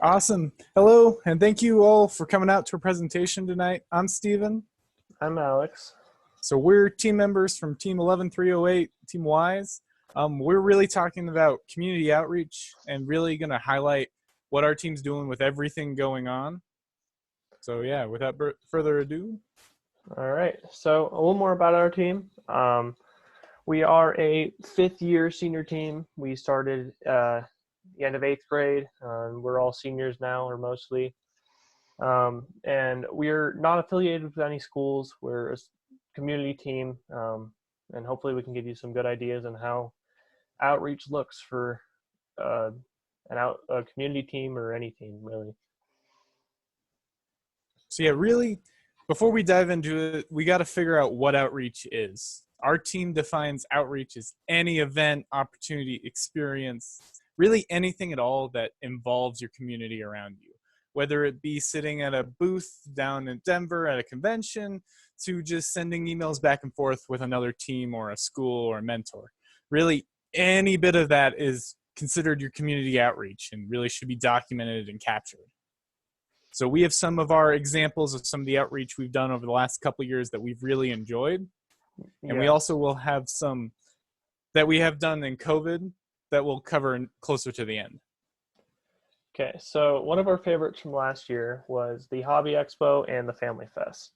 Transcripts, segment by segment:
Awesome. Hello, and thank you all for coming out to our presentation tonight. I'm Steven. I'm Alex. So we're team members from Team 11308, Team YISE. We're really talking about community outreach and really going to highlight what our team's doing with everything going on. So yeah, without further ado. All right, so a little more about our team. We are a fifth-year senior team. We started the end of eighth grade. We're all seniors now, or mostly. And we're not affiliated with any schools. We're a community team, and hopefully we can give you some good ideas on how outreach looks for a community team or any team, really. So yeah, really, before we dive into it, we got to figure out what outreach is. Our team defines outreach as any event, opportunity, experience, really anything at all that involves your community around you. Whether it be sitting at a booth down in Denver at a convention to just sending emails back and forth with another team or a school or a mentor. Really, any bit of that is considered your community outreach and really should be documented and captured. So we have some of our examples of some of the outreach we've done over the last couple of years that we've really enjoyed. And we also will have some that we have done in COVID that we'll cover closer to the end. Okay, so one of our favorites from last year was the Hobby Expo and the Family Fest.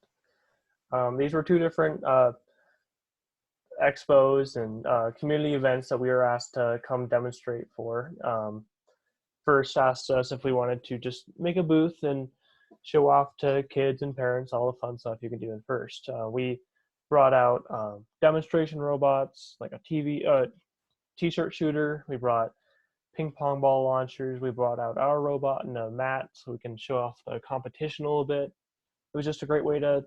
These were two different expos and community events that we were asked to come demonstrate for. First asked us if we wanted to just make a booth and show off to kids and parents all the fun stuff you can do in first. We brought out demonstration robots, like a t-shirt shooter. We brought ping pong ball launchers. We brought out our robot and a mat so we can show off the competition a little bit. It was just a great way to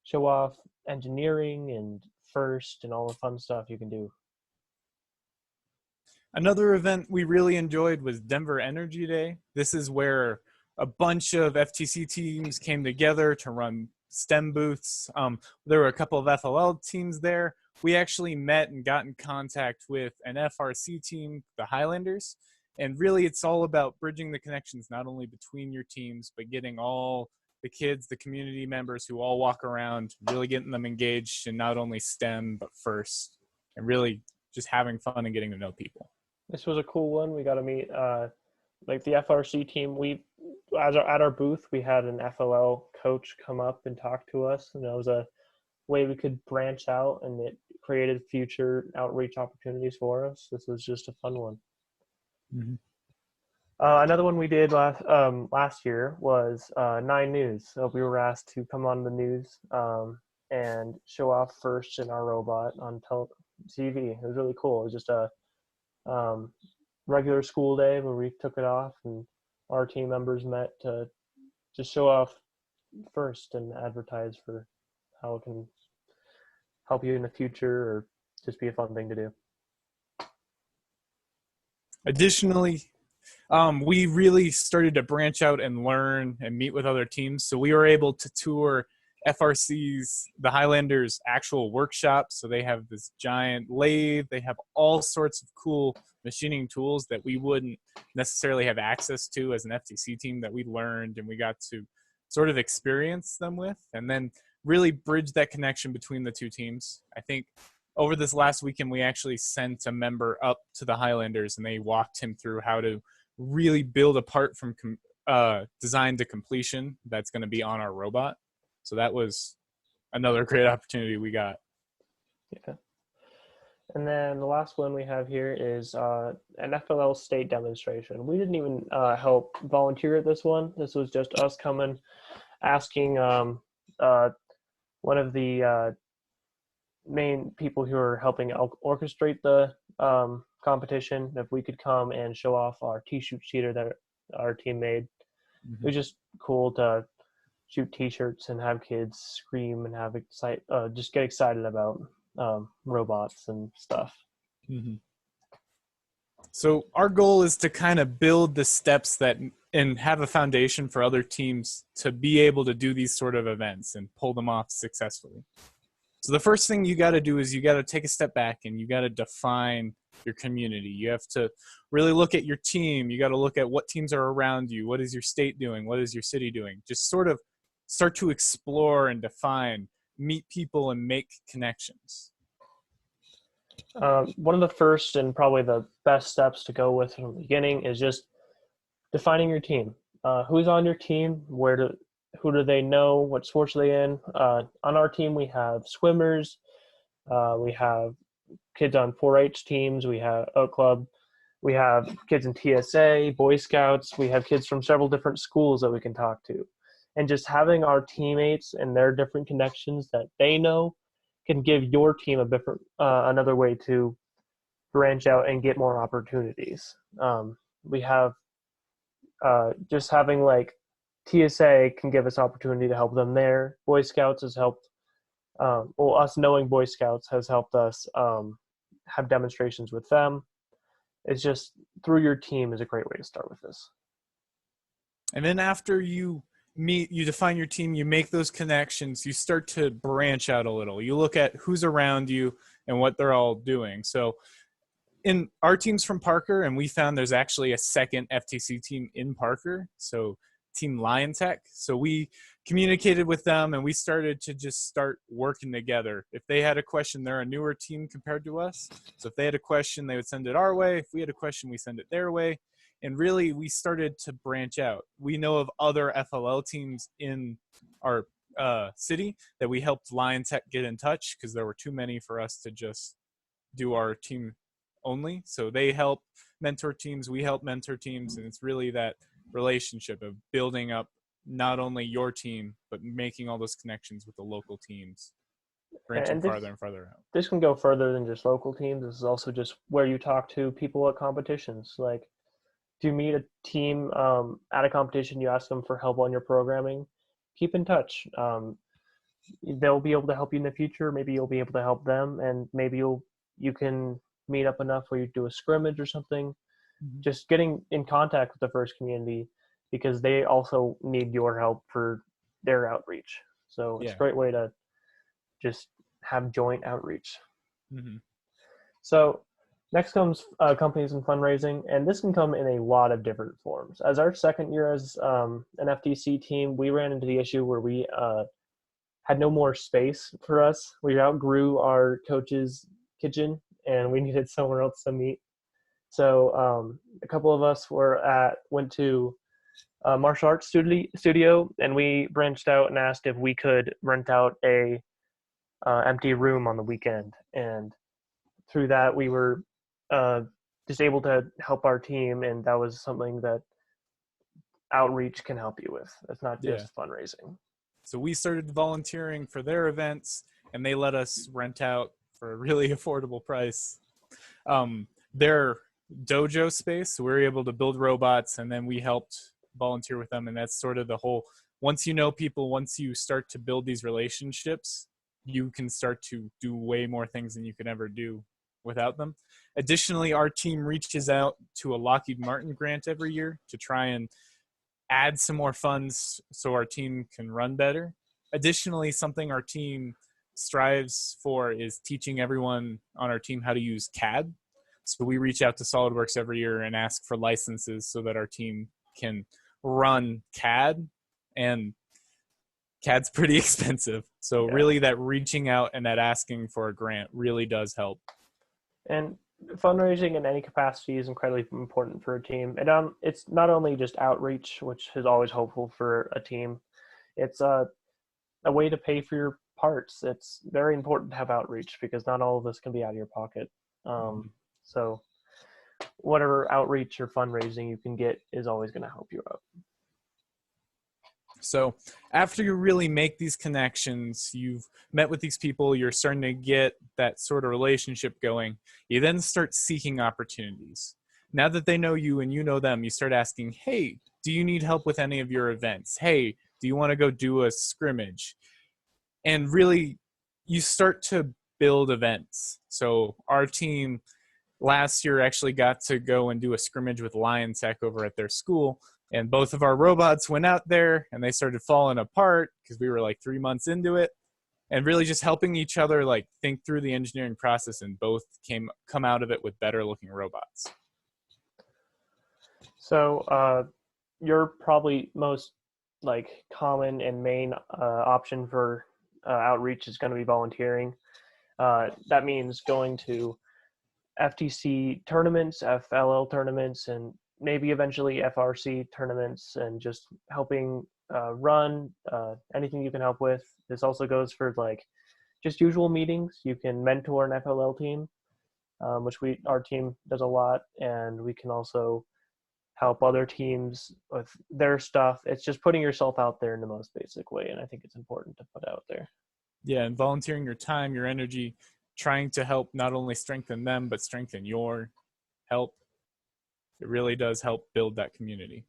show off engineering and first and all the fun stuff you can do. Another event we really enjoyed was Denver Energy Day. This is where a bunch of FTC teams came together to run STEM booths. There were a couple of FLL teams there. We actually met and got in contact with an FRC team, the Highlanders. And really, it's all about bridging the connections, not only between your teams, but getting all the kids, the community members who all walk around, really getting them engaged in not only STEM, but first, and really just having fun and getting to know people. This was a cool one. We got to meet like the FRC team. At our booth, we had an FLL coach come up and talk to us, and that was a way we could branch out, and it created future outreach opportunities for us. This was just a fun one. Mm-hmm. Another one we did last year was 9 News. So we were asked to come on the news and show off first in our robot on TV. It was really cool. It was just a regular school day where we took it off, and our team members met to just show off first and advertise for how it can help you in the future or just be a fun thing to do. Additionally, we really started to branch out and learn and meet with other teams. So we were able to tour FRC's, the Highlanders' actual workshop. So they have this giant lathe. They have all sorts of cool machining tools that we wouldn't necessarily have access to as an FTC team, that we learned and we got to sort of experience them with, and then really bridge that connection between the two teams. I think over this last weekend, we actually sent a member up to the Highlanders and they walked him through how to really build a part from design to completion that's going to be on our robot. So that was another great opportunity we got. Yeah. And then the last one we have here is an FLL state demonstration. We didn't even help volunteer at this one. This was just us coming, asking one of the main people who are helping orchestrate the competition if we could come and show off our t-shirt shooter that our team made. Mm-hmm. It was just cool to shoot t-shirts and have kids scream and have just get excited about robots and stuff. Mm-hmm. So our goal is to kind of build the steps that and have a foundation for other teams to be able to do these sort of events and pull them off successfully. So the first thing you got to do is you got to take a step back and you got to define your community. You have to really look at your team. You got to look at what teams are around you. What is your state doing? What is your city doing? Just sort of start to explore and define, meet people and make connections. One of the first and probably the best steps to go with from the beginning is just defining your team. Who's on your team? Who do they know? What sports are they in? On our team, we have swimmers. We have kids on 4-H teams. We have a club. We have kids in TSA, Boy Scouts. We have kids from several different schools that we can talk to. And just having our teammates and their different connections that they know can give your team a different, another way to branch out and get more opportunities. We have just having like TSA can give us opportunity to help them there. Boy Scouts has helped, us knowing Boy Scouts has helped us have demonstrations with them. It's just through your team is a great way to start with this. And then after you define your team, you make those connections, you start to branch out a little. You look at who's around you and what they're all doing. So in our team's from Parker, and we found there's actually a second FTC team in Parker, so Team Lion Tech. So we communicated with them and we started to just start working together. If they had a question, they're a newer team compared to us. So if they had a question, they would send it our way. If we had a question, we send it their way. And really, we started to branch out. We know of other FLL teams in our city that we helped Lion Tech get in touch because there were too many for us to just do our team only. So they help mentor teams, we help mentor teams, and it's really that relationship of building up not only your team, but making all those connections with the local teams, branching farther and farther out. This can go further than just local teams. This is also just where you talk to people at competitions. Like, if you meet a team at a competition, you ask them for help on your programming, keep in touch. They'll be able to help you in the future. Maybe you'll be able to help them, and maybe you can meet up enough where you do a scrimmage or something. Mm-hmm. Just getting in contact with the first community because they also need your help for their outreach. So it's a great way to just have joint outreach. Mm-hmm. So next comes companies and fundraising, and this can come in a lot of different forms. As our second year as an FTC team, we ran into the issue where we had no more space for us. We outgrew our coach's kitchen, and we needed somewhere else to meet. So a couple of us went to a martial arts studio, and we branched out and asked if we could rent out a empty room on the weekend. And through that, we were just able to help our team, and that was something that outreach can help you with. It's not just fundraising. So we started volunteering for their events, and they let us rent out for a really affordable price their dojo space. So we were able to build robots, and then we helped volunteer with them. And that's sort of the whole, once you know people, once you start to build these relationships, you can start to do way more things than you could ever do without them. Additionally, our team reaches out to a Lockheed Martin grant every year to try and add some more funds so our team can run better. Additionally, something our team strives for is teaching everyone on our team how to use CAD. So we reach out to SolidWorks every year and ask for licenses so that our team can run CAD, and CAD's pretty expensive. So really that reaching out and that asking for a grant really does help. And fundraising in any capacity is incredibly important for a team. And it's not only just outreach, which is always hopeful for a team. It's a way to pay for your parts. It's very important to have outreach because not all of this can be out of your pocket. So whatever outreach or fundraising you can get is always going to help you out. So after you really make these connections, you've met with these people, you're starting to get that sort of relationship going, you then start seeking opportunities. Now that they know you and you know them, you start asking, hey, do you need help with any of your events? Hey, do you want to go do a scrimmage? And really, you start to build events. So our team last year actually got to go and do a scrimmage with Lion Tech over at their school. And both of our robots went out there and they started falling apart because we were like 3 months into it. and really just helping each other like think through the engineering process, and both come out of it with better looking robots. So your probably most like common and main option for outreach is going to be volunteering. That means going to FTC tournaments, FLL tournaments, and maybe eventually FRC tournaments, and just helping run anything you can help with. This also goes for like just usual meetings. You can mentor an FLL team, which our team does a lot, and we can also help other teams with their stuff. It's just putting yourself out there in the most basic way, and I think it's important to put out there. Yeah, and volunteering your time, your energy, trying to help not only strengthen them, but strengthen your help. It really does help build that community.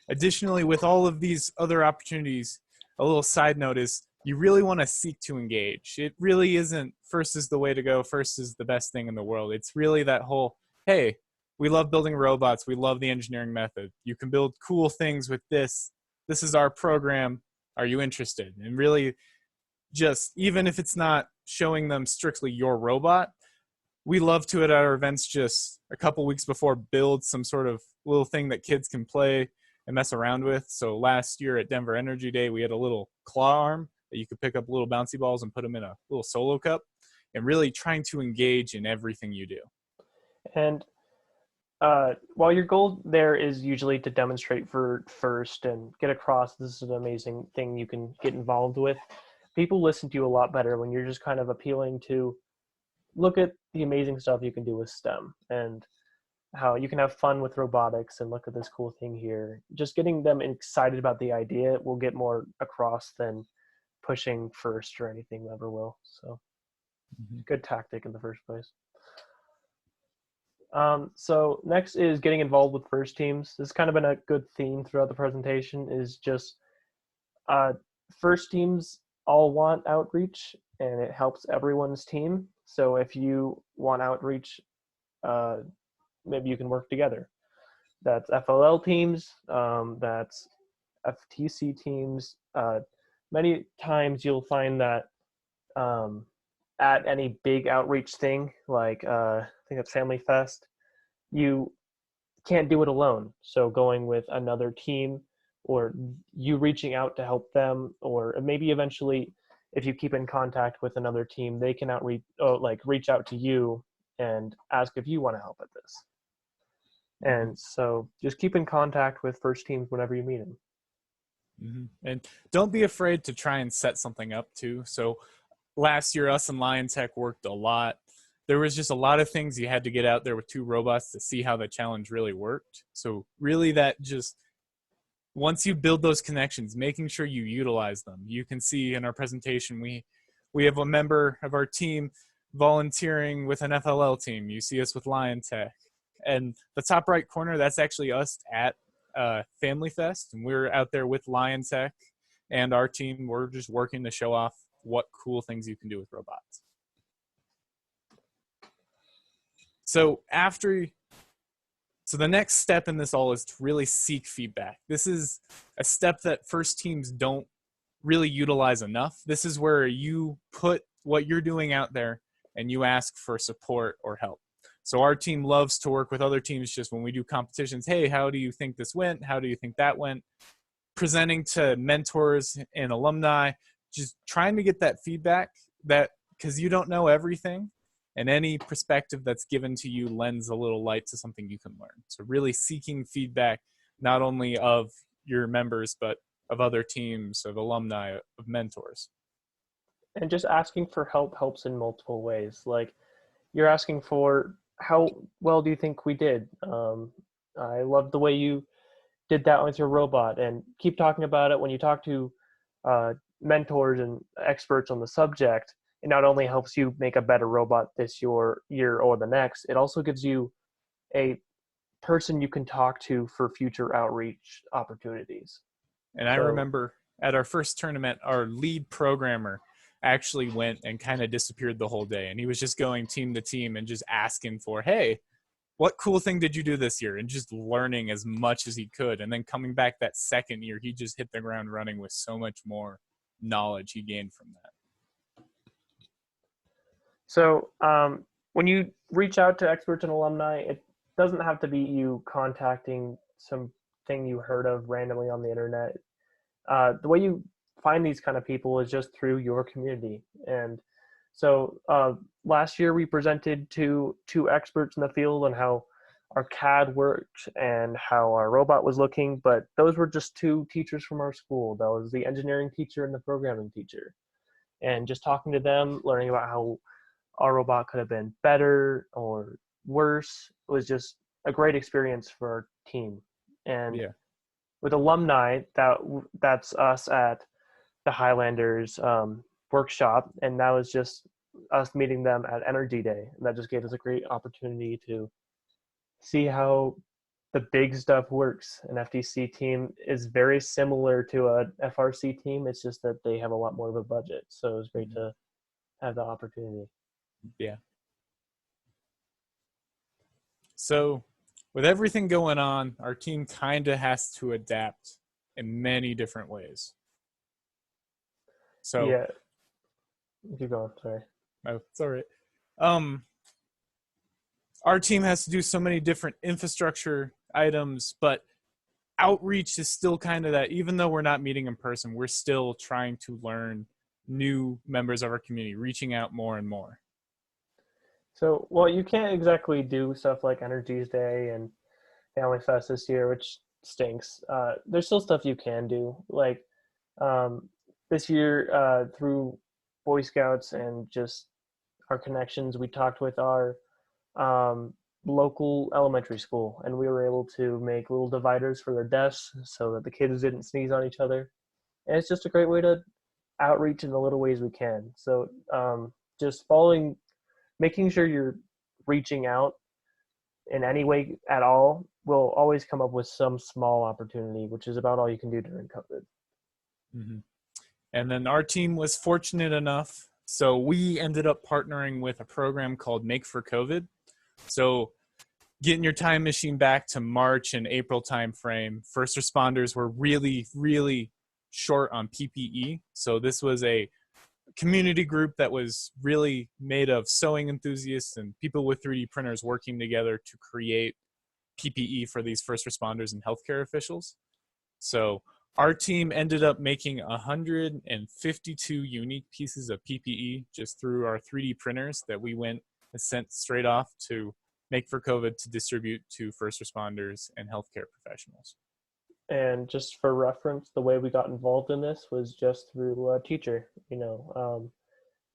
Additionally, with all of these other opportunities, a little side note is you really want to seek to engage. It really isn't first is the way to go, first is the best thing in the world. It's really that whole, hey, we love building robots. We love the engineering method. You can build cool things with this. This is our program. Are you interested? And really just, even if it's not showing them strictly your robot, we love to at our events just a couple weeks before build some sort of little thing that kids can play and mess around with. So last year at Denver Energy Day, we had a little claw arm that you could pick up little bouncy balls and put them in a little solo cup, and really trying to engage in everything you do. And while your goal there is usually to demonstrate for first and get across this is an amazing thing you can get involved with, people listen to you a lot better when you're just kind of appealing to look at the amazing stuff you can do with STEM and how you can have fun with robotics and look at this cool thing here. Just getting them excited about the idea will get more across than pushing first or anything ever will. So good tactic in the first place. So next is getting involved with first teams. This has kind of been a good theme throughout the presentation, is just first teams all want outreach, and it helps everyone's team. So if you want outreach, maybe you can work together. That's FLL teams, that's FTC teams. Many times you'll find that at any big outreach thing, like I think it's Family Fest, you can't do it alone. So going with another team, or you reaching out to help them, or maybe eventually if you keep in contact with another team, they can reach out to you and ask if you want to help at this. And so just keep in contact with first teams whenever you meet them. And don't be afraid to try and set something up too. So last year, us and Lion Tech worked a lot. There was just a lot of things you had to get out there with two robots to see how the challenge really worked. So really that just, once you build those connections, making sure you utilize them. You can see in our presentation, we have a member of our team volunteering with an FLL team. You see us with Lion Tech. And the top right corner, that's actually us at Family Fest. And we're out there with Lion Tech and our team. We're just working to show off what cool things you can do with robots. So the next step in this all is to really seek feedback. This is a step that first teams don't really utilize enough. This is where you put what you're doing out there and you ask for support or help. So our team loves to work with other teams just when we do competitions. Hey, how do you think this went? How do you think that went? Presenting to mentors and alumni, just trying to get that feedback, that because you don't know everything, and any perspective that's given to you lends a little light to something you can learn. So really seeking feedback, not only of your members, but of other teams, of alumni, of mentors. And just asking for help helps in multiple ways. Like you're asking for, how well do you think we did? I love the way you did that with your robot, and keep talking about it when you talk to mentors and experts on the subject. It not only helps you make a better robot this year or the next, it also gives you a person you can talk to for future outreach opportunities. And I remember at our first tournament, our lead programmer actually went and kind of disappeared the whole day. And he was just going team to team and just asking for, hey, what cool thing did you do this year? And just learning as much as he could. And then coming back that second year, he just hit the ground running with so much more knowledge he gained from that. So when you reach out to experts and alumni, it doesn't have to be you contacting something you heard of randomly on the internet. The way you find these kind of people is just through your community. And so last year we presented to two experts in the field on how our CAD worked and how our robot was looking, but those were just two teachers from our school. That was the engineering teacher and the programming teacher. And just talking to them, learning about how our robot could have been better or worse was just a great experience for our team. And Yeah. with alumni, that's us at the Highlanders workshop, and that was just us meeting them at Energy Day. And that just gave us a great opportunity to see how the big stuff works. An FTC team is very similar to a FRC team. It's just that they have a lot more of a budget. So it was great to have the opportunity. Yeah. So with everything going on, our team kind of has to adapt in many different ways. So Yeah. Keep going, sorry. oh, it's all right. Our team has to do so many different infrastructure items, but outreach is still kind of that, even though we're not meeting in person, we're still trying to learn new members of our community, reaching out more and more. So, well, you can't exactly do stuff like Energy's Day and Family Fest this year, which stinks. There's still stuff you can do. Like this year, through Boy Scouts and just our connections, we talked with our local elementary school, and we were able to make little dividers for their desks so that the kids didn't sneeze on each other. And it's just a great way to outreach in the little ways we can. So just making sure you're reaching out in any way at all will always come up with some small opportunity, which is about all you can do during COVID. Mm-hmm. And then our team was fortunate enough, so we ended up partnering with a program called Make for COVID. So getting your time machine back to March and April timeframe, first responders were really, really short on PPE. So this was a community group that was really made of sewing enthusiasts and people with 3D printers working together to create PPE for these first responders and healthcare officials. So our team ended up making 152 unique pieces of PPE just through our 3D printers that we went and sent straight off to Make for COVID to distribute to first responders and healthcare professionals. And just for reference, the way we got involved in this was just through a teacher.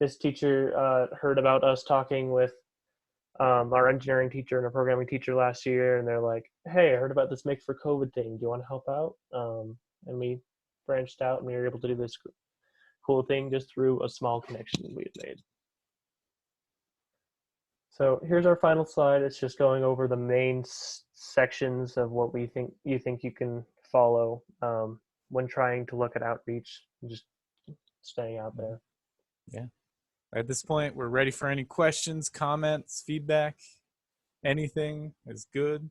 This teacher heard about us talking with our engineering teacher and our programming teacher last year, and they're like, "Hey, I heard about this Make for COVID thing. Do you want to help out?" And we branched out, and we were able to do this cool thing just through a small connection we had made. So here's our final slide. It's just going over the main sections of what you think you can follow when trying to look at outreach and just staying out there. Yeah. At this point, we're ready for any questions, comments, feedback. Anything is good.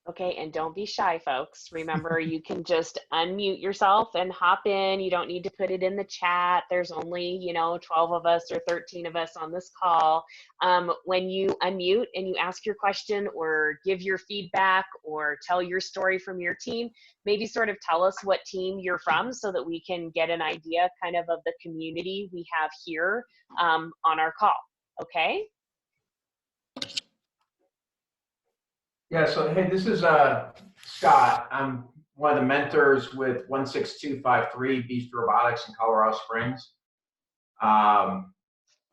Okay, and don't be shy, folks. Remember, you can just unmute yourself and hop in. You don't need to put it in the chat. There's only, 12 of us or 13 of us on this call. When you unmute and you ask your question or give your feedback or tell your story from your team, maybe sort of tell us what team you're from so that we can get an idea kind of the community we have here on our call, okay? Yeah, so hey, this is Scott. I'm one of the mentors with 16253 Beast Robotics in Colorado Springs.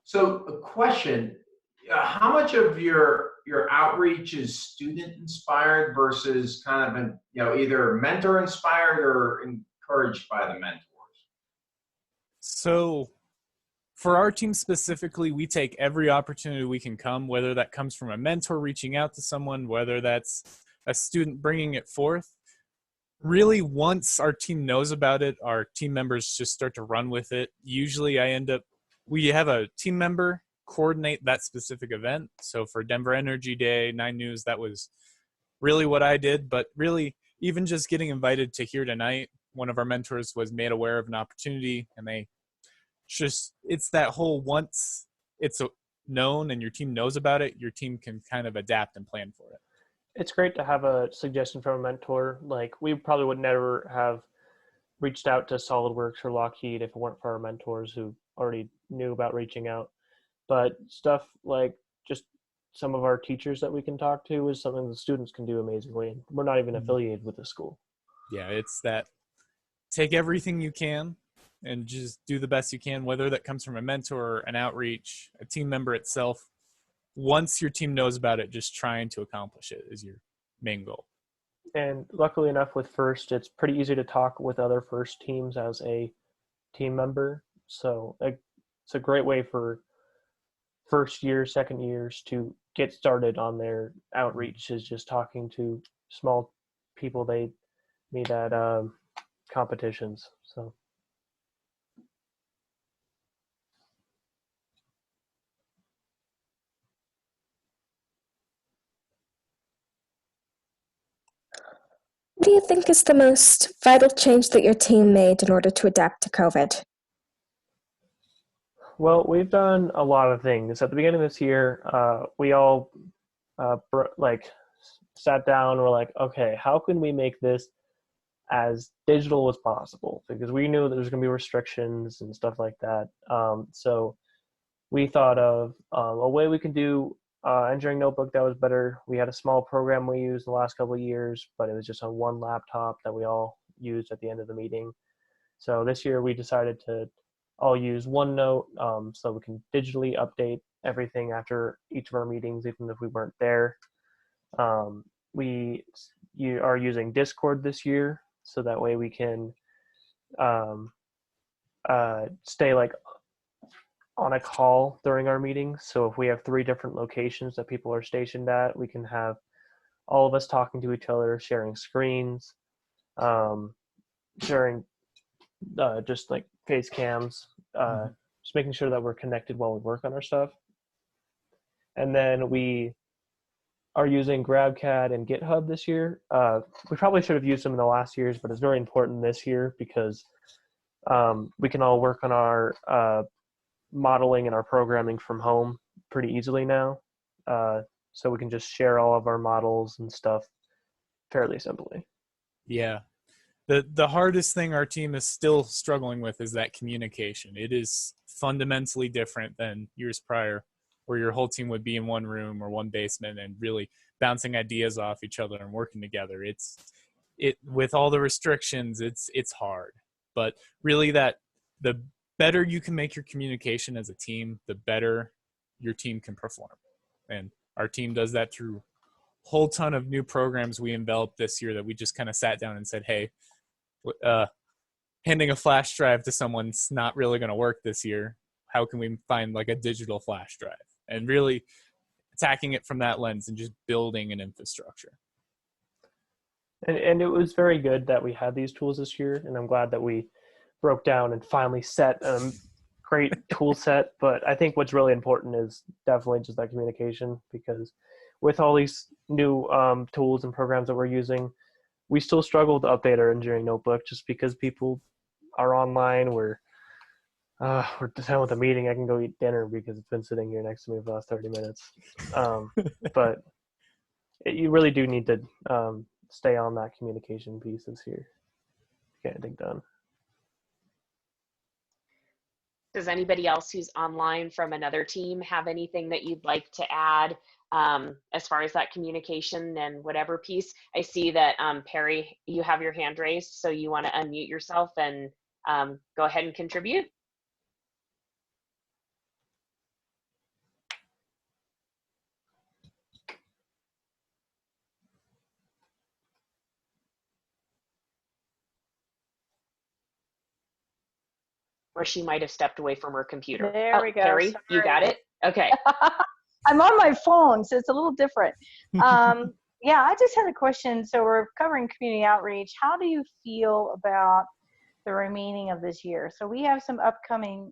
So a question, how much of your outreach is student inspired versus kind of either mentor inspired or encouraged by the mentors? So for our team specifically, we take every opportunity we can come, whether that comes from a mentor reaching out to someone, whether that's a student bringing it forth. Really, once our team knows about it, our team members just start to run with it. Usually we have a team member coordinate that specific event. So for Denver Energy Day, 9 News, that was really what I did. But really, even just getting invited to here tonight, one of our mentors was made aware of an opportunity, and it's that whole, once it's known and your team knows about it, your team can kind of adapt and plan for it. It's great to have a suggestion from a mentor. Like, we probably would never have reached out to SolidWorks or Lockheed if it weren't for our mentors who already knew about reaching out. But stuff like just some of our teachers that we can talk to is something the students can do amazingly. And we're not even affiliated with the school. Yeah, it's that take everything you can and just do the best you can, whether that comes from a mentor, an outreach, a team member itself. Once your team knows about it, just trying to accomplish it is your main goal. And luckily enough with FIRST, it's pretty easy to talk with other FIRST teams as a team member. So it's a great way for first year, second years to get started on their outreach, is just talking to small people they meet at competitions. So what do you think is the most vital change that your team made in order to adapt to COVID? well, we've done a lot of things. At the beginning of this year, we all sat down and were like, okay, how can we make this as digital as possible? Because we knew that there's going to be restrictions and stuff like that. So we thought of a way we could do engineering notebook that was better. We had a small program we used the last couple of years, but it was just on one laptop that we all used at the end of the meeting. So this year we decided to all use OneNote, so we can digitally update everything after each of our meetings, even if we weren't there. We are using Discord this year, so that way we can stay like on a call during our meetings. So if we have 3 different locations that people are stationed at, we can have all of us talking to each other, sharing screens, sharing just like face cams, just making sure that we're connected while we work on our stuff. And then we are using GrabCAD and GitHub this year. We probably should have used them in the last years, but it's very important this year because we can all work on our modeling and our programming from home pretty easily now. So we can just share all of our models and stuff fairly simply. Yeah. The hardest thing our team is still struggling with is that communication. It is fundamentally different than years prior, where your whole team would be in one room or one basement and really bouncing ideas off each other and working together. With all the restrictions, it's hard. But really the better you can make your communication as a team, the better your team can perform. And our team does that through a whole ton of new programs we enveloped this year that we just kind of sat down and said, hey, handing a flash drive to someone's not really going to work this year. How can we find like a digital flash drive? And really attacking it from that lens and just building an infrastructure. And it was very good that we had these tools this year, and I'm glad that we broke down and finally set a great tool set. But I think what's really important is definitely just that communication, because with all these new tools and programs that we're using, we still struggle to update our engineering notebook just because people are online. We're done with the meeting. I can go eat dinner because it's been sitting here next to me for the last 30 minutes. But you really do need to stay on that communication piece this year to get anything done. Does anybody else who's online from another team have anything that you'd like to add as far as that communication and whatever piece? I see that Perry, you have your hand raised, so you want to unmute yourself and go ahead and contribute. Or she might have stepped away from her computer. There we go. Perry, Sorry. you got it? Okay. I'm on my phone, so it's a little different. Yeah, I just had a question. So we're covering community outreach. How do you feel about the remaining of this year? So we have some upcoming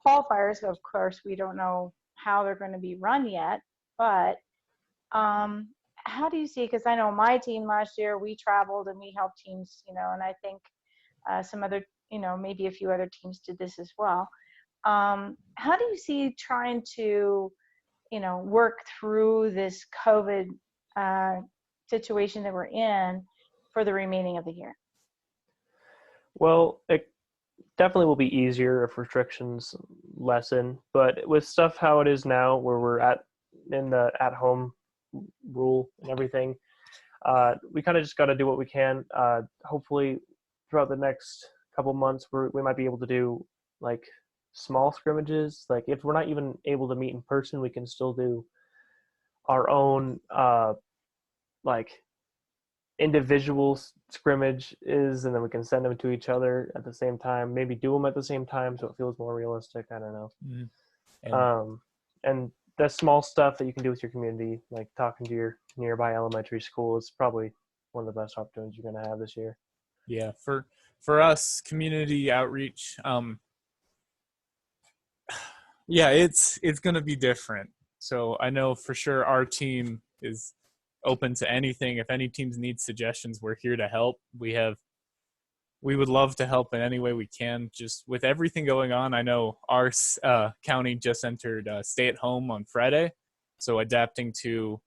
qualifiers. Of course, we don't know how they're going to be run yet, but how do you see, because I know my team last year, we traveled and we helped teams, and I think some other, maybe a few other teams did this as well. How do you see trying to, work through this COVID situation that we're in for the remaining of the year? Well, it definitely will be easier if restrictions lessen, but with stuff how it is now, where we're in the at-home rule and everything, we kind of just got to do what we can. Hopefully, throughout the next couple months, we might be able to do like small scrimmages. Like if we're not even able to meet in person, we can still do our own like individual scrimmages, and then we can send them to each other at the same time. Maybe do them at the same time so it feels more realistic. I don't know. Mm-hmm. And the small stuff that you can do with your community, like talking to your nearby elementary school, is probably one of the best opportunities you're going to have this year. Yeah, for us, community outreach, yeah, it's going to be different. So I know for sure our team is open to anything. If any teams need suggestions, we're here to help. We would love to help in any way we can. Just with everything going on, I know our county just entered stay at home on Friday. So adapting to,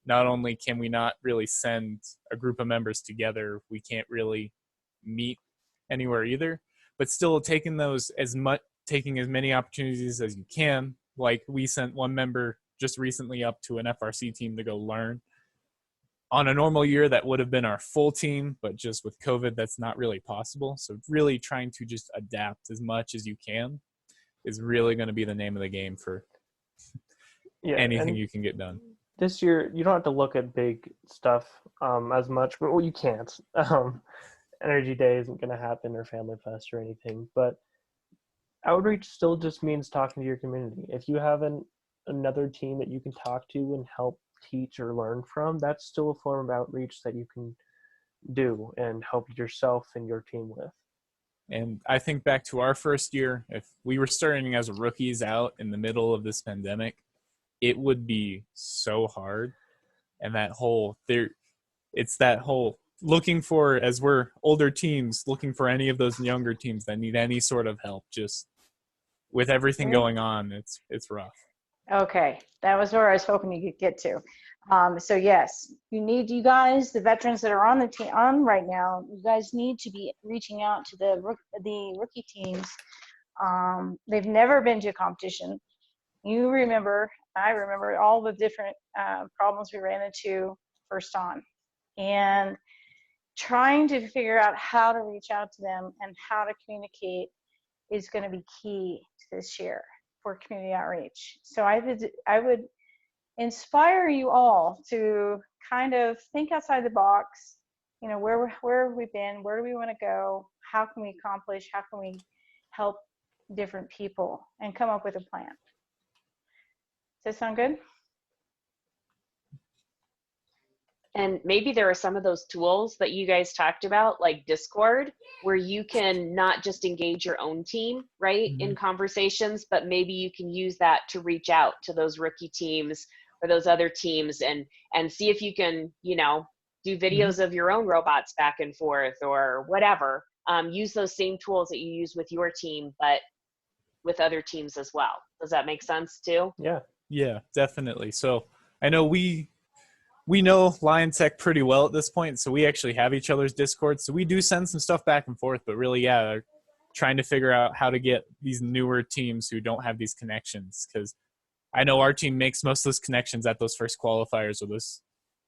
not only can we not really send a group of members together, we can't really meet anywhere either, but still taking as many opportunities as you can. Like we sent one member just recently up to an FRC team to go learn. On a normal year, that would have been our full team, but just with COVID, that's not really possible. So really trying to just adapt as much as you can is really going to be the name of the game for anything you can get done. This year, you don't have to look at big stuff as much. Well, you can't. Energy Day isn't going to happen, or Family Fest or anything. But outreach still just means talking to your community. If you have another team that you can talk to and help teach or learn from, that's still a form of outreach that you can do and help yourself and your team with. And I think back to our first year, if we were starting as rookies out in the middle of this pandemic, it would be so hard. And it's that whole looking for, as we're older teams, looking for any of those younger teams that need any sort of help. Just with everything going on, it's rough. Okay, that was where I was hoping you could get to. So yes, you guys, the veterans that are on the team right now, you guys need to be reaching out to the rookie teams. They've never been to a competition. I remember all the different problems we ran into first on, and trying to figure out how to reach out to them and how to communicate is going to be key this year for community outreach. So I would inspire you all to kind of think outside the box. Where have we been? Where do we want to go? How can we accomplish? How can we help different people? And come up with a plan. Does that sound good? And maybe there are some of those tools that you guys talked about, like Discord, where you can not just engage your own team, right, in conversations, but maybe you can use that to reach out to those rookie teams or those other teams and see if you can, do videos of your own robots back and forth or whatever. Use those same tools that you use with your team, but with other teams as well. Does that make sense too? Yeah, definitely. So I know we know Lion Tech pretty well at this point, so we actually have each other's Discord. So we do send some stuff back and forth, but really, trying to figure out how to get these newer teams who don't have these connections. Because I know our team makes most of those connections at those first qualifiers or those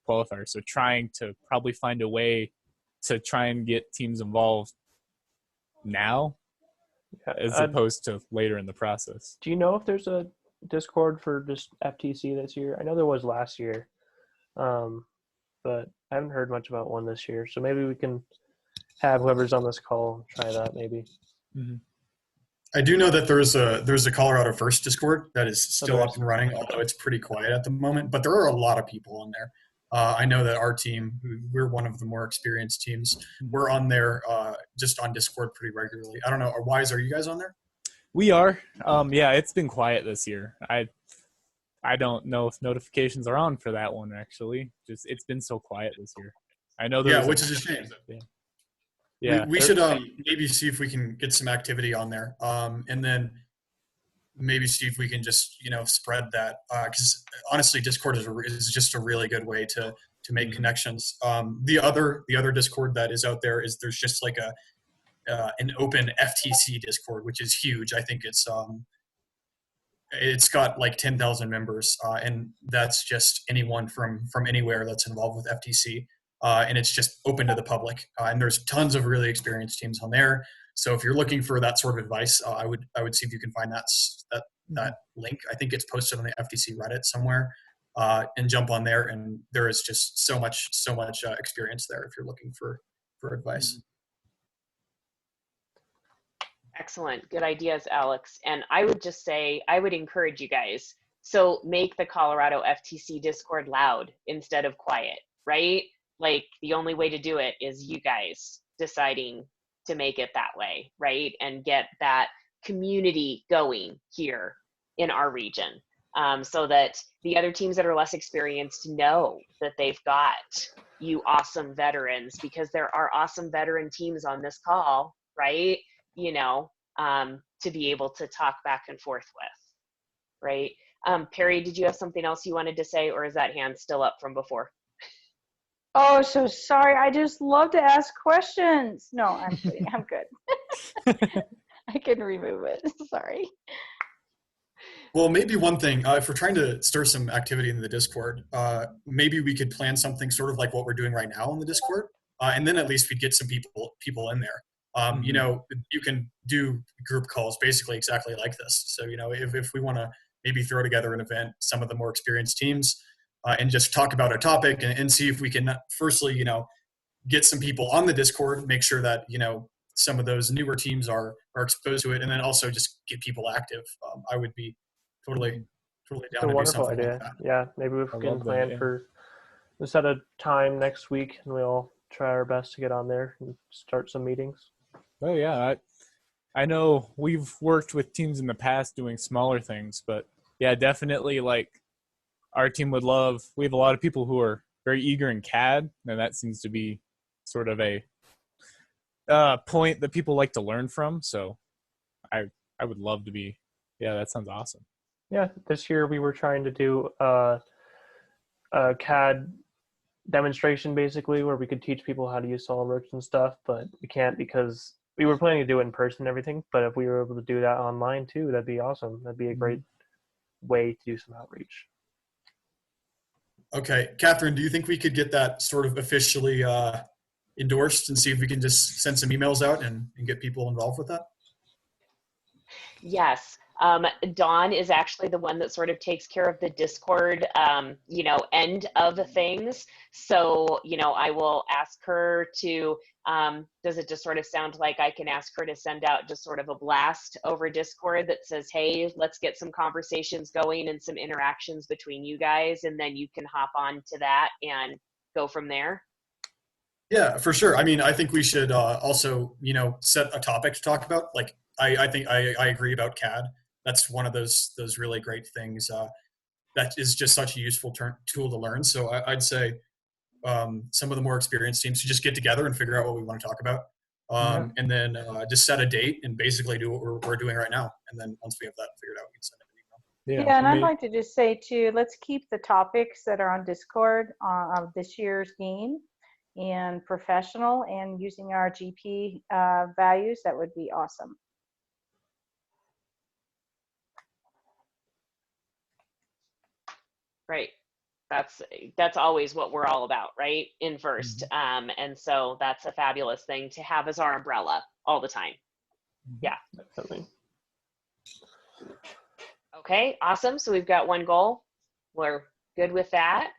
qualifiers. So trying to probably find a way to try and get teams involved now as opposed to later in the process. Do you know if there's a Discord for just FTC this year? I know there was last year. But I haven't heard much about one this year, so maybe we can have whoever's on this call try that maybe. I do know that there's a Colorado First Discord that is still up and running, although it's pretty quiet at the moment, but there are a lot of people on there. I know that our team, we're one of the more experienced teams, we're on there just on Discord pretty regularly. I don't know, YISE, are you guys on there? We are. Yeah, it's been quiet this year. I don't know if notifications are on for that one, actually. Just it's been so quiet this year. I know there was which is a shame. Yeah. We should maybe see if we can get some activity on there, and then maybe see if we can just spread that, because honestly, Discord is just a really good way to make connections. The other Discord that is out there is there's just like an open FTC Discord, which is huge. I think it's got like 10,000 members, and that's just anyone from anywhere that's involved with FTC. And it's just open to the public. And there's tons of really experienced teams on there. So if you're looking for that sort of advice, I would see if you can find that link. I think it's posted on the FTC Reddit somewhere, and jump on there. And there is just so much experience there if you're looking for advice. Excellent. Good ideas, Alex. And I would just say, I would encourage you guys. So make the Colorado FTC Discord loud instead of quiet, right? Like the only way to do it is you guys deciding to make it that way, right? And get that community going here in our region, so that the other teams that are less experienced know that they've got you awesome veterans, because there are awesome veteran teams on this call, right? To be able to talk back and forth with, right? Perry, did you have something else you wanted to say, or is that hand still up from before? Oh, so sorry. I just love to ask questions. No, I'm kidding. I'm good. I can remove it. Sorry. Well, maybe one thing, if we're trying to stir some activity in the Discord, maybe we could plan something sort of like what we're doing right now on the Discord, and then at least we'd get some people in there. You can do group calls basically exactly like this. So, if we want to maybe throw together an event, some of the more experienced teams, and just talk about a topic and see if we can firstly, get some people on the Discord, make sure that, some of those newer teams are exposed to it, and then also just get people active. I would be totally down It's to a do wonderful something idea. like that. Yeah, maybe we can plan for a set of time next week, and we'll try our best to get on there and start some meetings. Oh yeah, I know we've worked with teams in the past doing smaller things, but yeah, definitely like our team would love. We have a lot of people who are very eager in CAD, and that seems to be sort of a point that people like to learn from. So I would love to be. Yeah, that sounds awesome. Yeah, this year we were trying to do a CAD demonstration basically where we could teach people how to use SolidWorks and stuff, but we can't because we were planning to do it in person and everything. But if we were able to do that online too, that'd be awesome. That'd be a great way to do some outreach. Okay, Catherine, do you think we could get that sort of officially endorsed and see if we can just send some emails out and get people involved with that? Yes. Dawn is actually the one that sort of takes care of the Discord, end of things. So, I will ask her to, does it just sort of sound like I can ask her to send out just sort of a blast over Discord that says, hey, let's get some conversations going and some interactions between you guys, and then you can hop on to that and go from there? Yeah, for sure. I mean, I think we should also, set a topic to talk about. Like, I think I agree about CAD. That's one of those really great things that is just such a useful tool to learn. So I'd say some of the more experienced teams to just get together and figure out what we want to talk about, and then just set a date and basically do what we're doing right now. And then once we have that figured out, we can send it an email. Yeah, and I'd like to just say too, let's keep the topics that are on Discord of this year's game and professional and using our GP values. That would be awesome. Right. That's always what we're all about, right? In first. And so that's a fabulous thing to have as our umbrella all the time. Yeah. Definitely. Okay, awesome. So we've got one goal. We're good with that.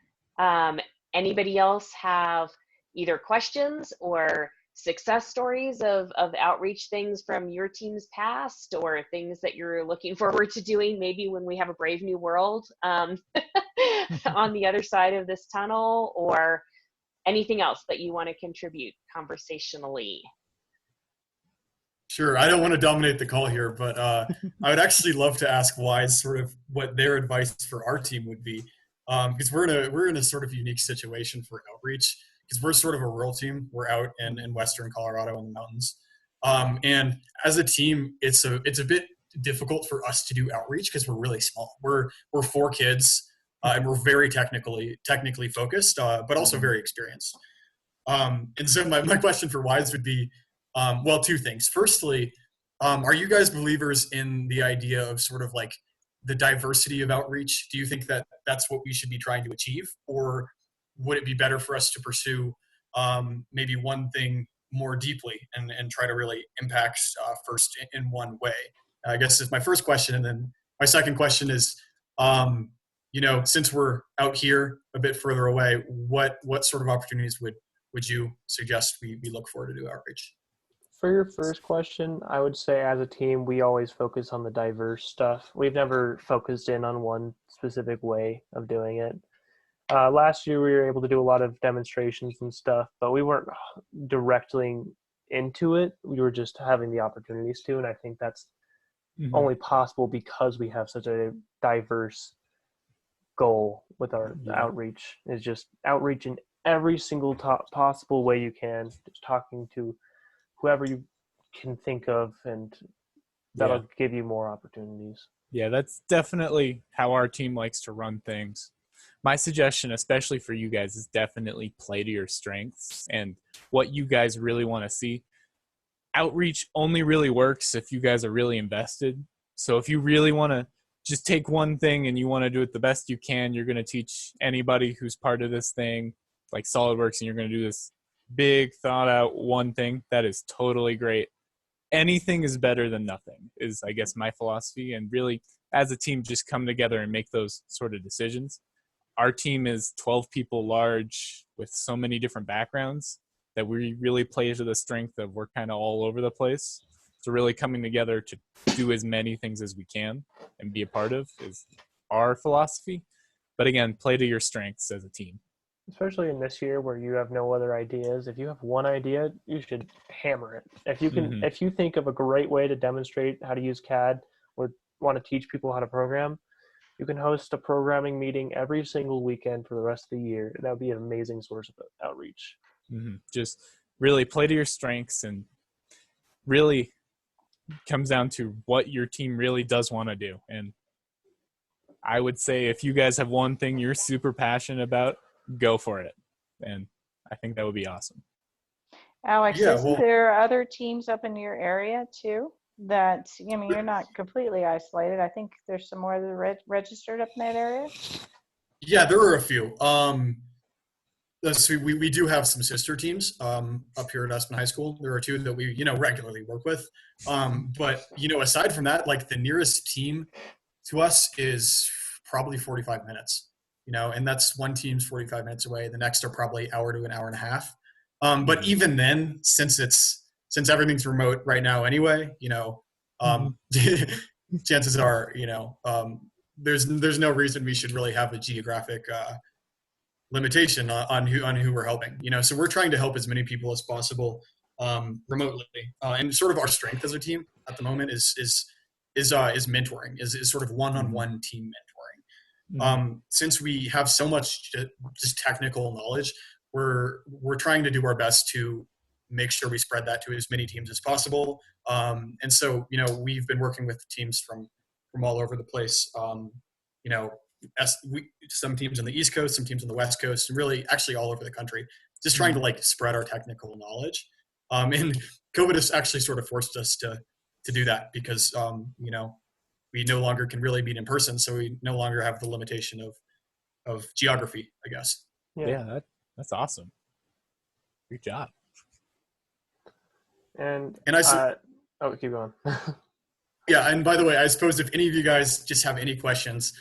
Anybody else have either questions or success stories of outreach things from your team's past, or things that you're looking forward to doing maybe when we have a brave new world on the other side of this tunnel, or anything else that you want to contribute conversationally? Sure. I don't want to dominate the call here, but I would actually love to ask YISE sort of what their advice for our team would be, because we're in a sort of unique situation for outreach because we're sort of a rural team. We're out in western Colorado in the mountains, and as a team, it's a bit difficult for us to do outreach because we're really small. We're 4 kids, and we're very technically focused, but also very experienced. And so my question for YISE would be, well, 2 things. Firstly, are you guys believers in the idea of sort of like the diversity of outreach? Do you think that that's what we should be trying to achieve? Or would it be better for us to pursue maybe one thing more deeply and try to really impact first in one way? I guess is my first question. And then my second question is, since we're out here a bit further away, what sort of opportunities would you suggest we look for to do outreach? For your first question, I would say as a team, we always focus on the diverse stuff. We've never focused in on one specific way of doing it. Last year, we were able to do a lot of demonstrations and stuff, but we weren't directly into it. We were just having the opportunities to, and I think that's only possible because we have such a diverse goal with our outreach. Is just outreach in every single possible way you can, just talking to whoever you can think of, and that'll give you more opportunities. Yeah, that's definitely how our team likes to run things. My suggestion, especially for you guys, is definitely play to your strengths and what you guys really want to see. Outreach only really works if you guys are really invested. So if you really want to just take one thing and you want to do it the best you can, you're going to teach anybody who's part of this thing, like SolidWorks, and you're going to do this big thought out one thing. That is totally great. Anything is better than nothing is, I guess, my philosophy. And really, as a team, just come together and make those sort of decisions. Our team is 12 people large with so many different backgrounds that we really play to the strength of we're kind of all over the place. So really coming together to do as many things as we can and be a part of is our philosophy. But again, play to your strengths as a team. Especially in this year where you have no other ideas. If you have one idea, you should hammer it. If you can, if you think of a great way to demonstrate how to use CAD or want to teach people how to program, you can host a programming meeting every single weekend for the rest of the year. That would be an amazing source of outreach. Just really play to your strengths, and really comes down to what your team really does want to do. And I would say if you guys have one thing you're super passionate about, go for it. And I think that would be awesome. Alex, isn't there other teams up in your area too that, you're not completely isolated? I think there's some more that are registered up in that area. Yeah, there are a few. We do have some sister teams up here at Aspen High School. There are 2 that we regularly work with. But aside from that, like the nearest team to us is probably 45 minutes. And that's one team's 45 minutes away. The next are probably hour to an hour and a half. But even then, since everything's remote right now anyway, chances are, there's no reason we should really have a geographic limitation on who we're helping. So we're trying to help as many people as possible remotely. And sort of our strength as a team at the moment is mentoring, is sort of one-on-one team mentoring. Since we have so much just technical knowledge, we're trying to do our best to make sure we spread that to as many teams as possible. And so, we've been working with teams from all over the place. Some teams on the East Coast, some teams on the West Coast, and really actually all over the country, just trying to spread our technical knowledge. And COVID has actually sort of forced us to do that because, we no longer can really meet in person, so we no longer have the limitation of geography, I guess. Yeah, that's awesome. Good job. And keep going. Yeah, and by the way, I suppose if any of you guys just have any questions,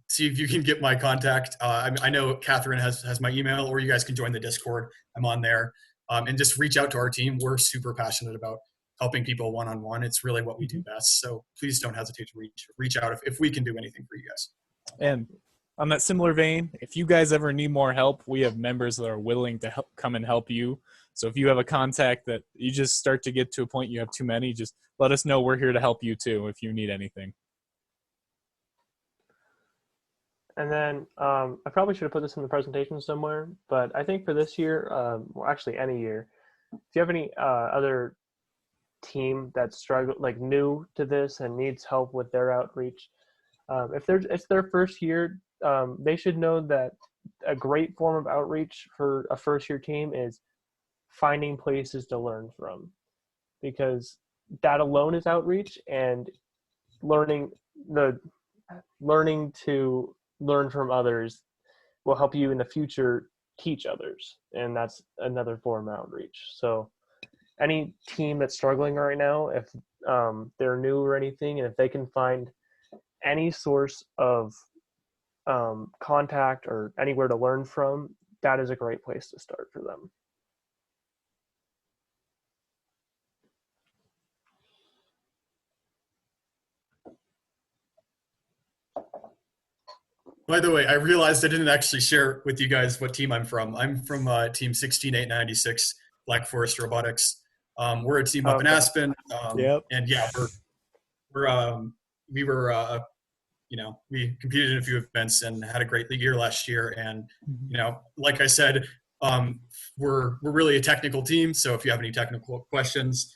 see if you can get my contact. I know Catherine has my email, or you guys can join the Discord. I'm on there, and just reach out to our team. We're super passionate about helping people one-on-one. It's really what we do best. So please don't hesitate to reach out if we can do anything for you guys. And On that similar vein, if you guys ever need more help, we have members that are willing to come and help you. So if you have a contact that you just start to get to a point you have too many, just let us know. We're here to help you too if you need anything. And then I probably should have put this in the presentation somewhere, but I think for this year, or actually any year, if you have any other team that's like new to this and needs help with their outreach, if it's their first year, they should know that a great form of outreach for a first year team is finding places to learn from, because that alone is outreach, and learning to learn from others will help you in the future teach others, and that's another form of outreach. So any team that's struggling right now, if they're new or anything, and if they can find any source of contact or anywhere to learn from, that is a great place to start for them. By the way, I realized I didn't actually share with you guys what team I'm from. I'm from Team 16896, Black Forest Robotics. We're a team up in Aspen. Yep. And yeah, we competed in a few events and had a great year last year. And, like I said, we're really a technical team. So if you have any technical questions,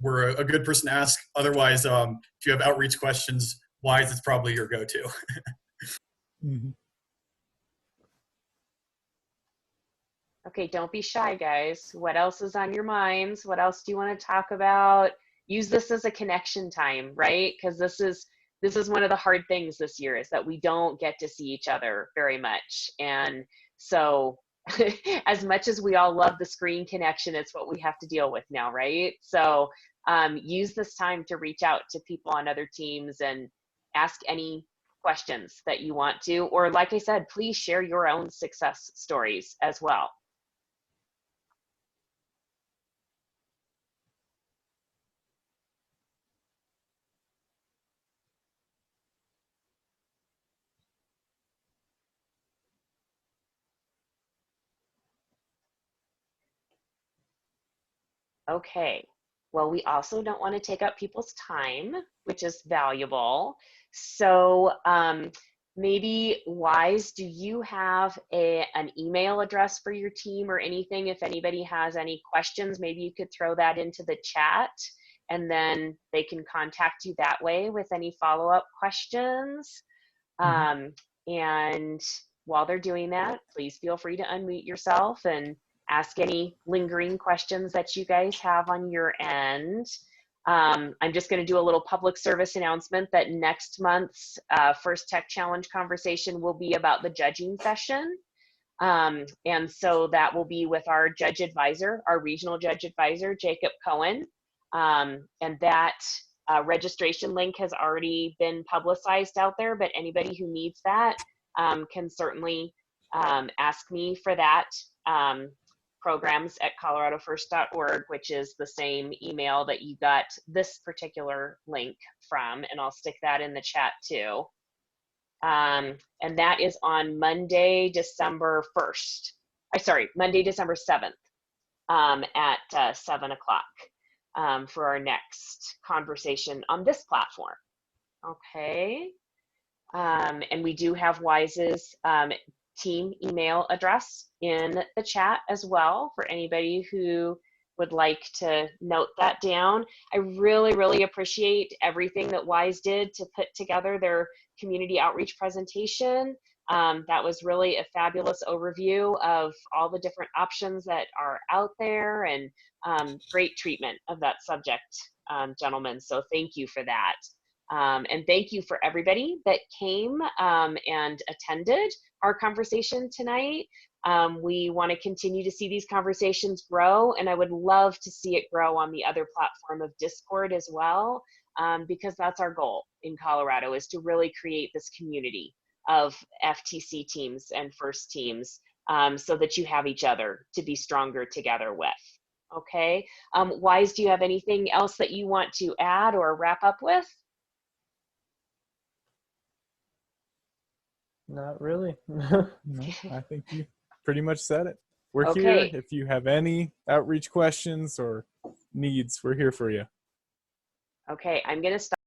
we're a good person to ask. Otherwise, if you have outreach questions, YISE is probably your go-to. Mm-hmm. Okay, don't be shy, guys. What else is on your minds? What else do you want to talk about? Use this as a connection time, right? Because this is one of the hard things this year, is that we don't get to see each other very much. And so as much as we all love the screen connection, it's what we have to deal with now, right? So use this time to reach out to people on other teams and ask any questions that you want to, or like I said, please share your own success stories as well. Okay, well, we also don't want to take up people's time, which is valuable. So maybe YISE, do you have an email address for your team or anything? If anybody has any questions, maybe you could throw that into the chat, and then they can contact you that way with any follow-up questions. And while they're doing that, please feel free to unmute yourself and ask any lingering questions that you guys have on your end. I'm just going to do a little public service announcement that next month's First Tech Challenge conversation will be about the judging session. And so that will be with our judge advisor, our regional judge advisor, Jacob Cohen. And that registration link has already been publicized out there, but anybody who needs that can certainly ask me for that. programs@coloradofirst.org, which is the same email that you got this particular link from, and I'll stick that in the chat too. And that is on Monday, December 1st. Monday, December 7th at 7 o'clock for our next conversation on this platform. Okay. And we do have YISE's team email address in the chat as well for anybody who would like to note that down. I really, really appreciate everything that YISE did to put together their community outreach presentation. That was really a fabulous overview of all the different options that are out there, and great treatment of that subject, gentlemen. So thank you for that. And thank you for everybody that came and attended our conversation tonight. We want to continue to see these conversations grow, and I would love to see it grow on the other platform of Discord as well, because that's our goal in Colorado, is to really create this community of FTC teams and FIRST teams, so that you have each other to be stronger together with. Okay, YISE, do you have anything else that you want to add or wrap up with? Not really. No, I think you pretty much said it. We're Okay. here. If you have any outreach questions or needs, we're here for you. Okay, I'm going to stop.